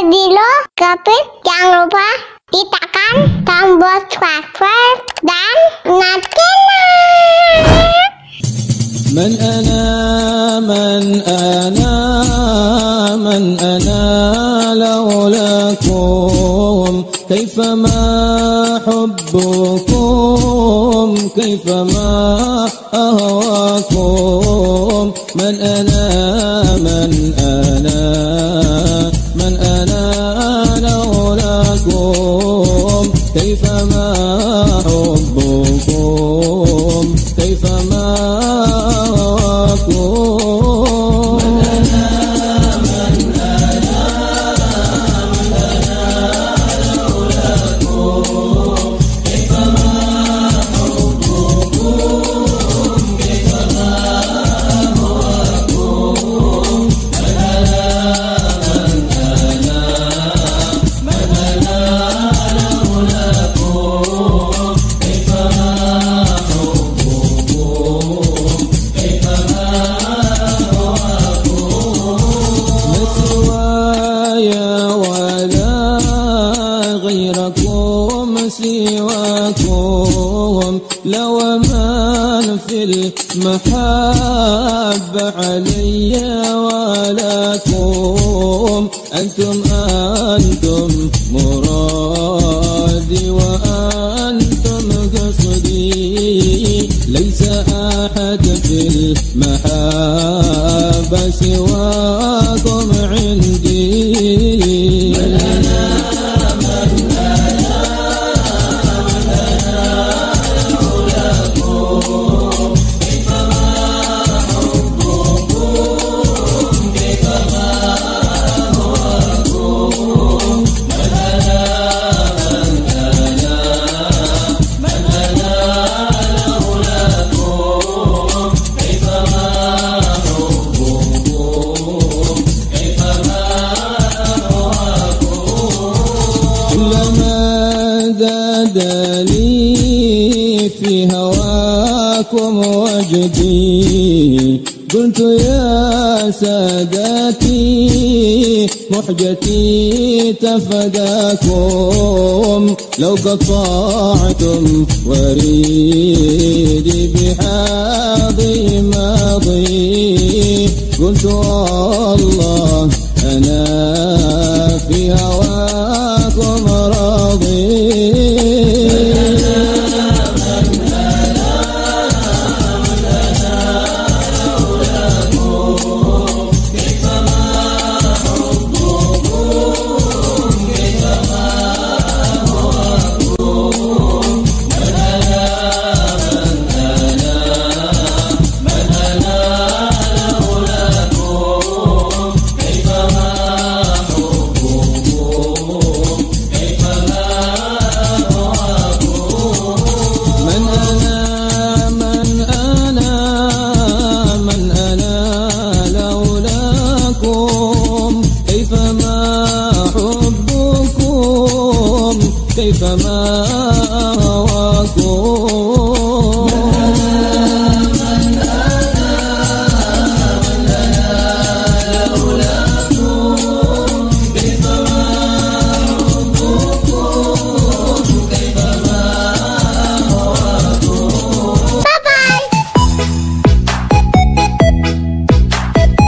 Dilo, Kapit, jangan lupa tekan tombol subscribe dan nyalakan. من أنا لولاكم كيفما حبكم كيفما أهواكم من أنا لولاكم كيفما حبكم كيفما سواكم لو من في المحبة علي ولكم أنتم مرادي وأنتم قصدي ليس أحد في المحبة سواكم عندي لي في هواكم وجدي قلت يا سادتي محجتي تفداكم لو قطعتم وريدي بحاضي ماضي قلت الله أنا في هواكم راضي كيفما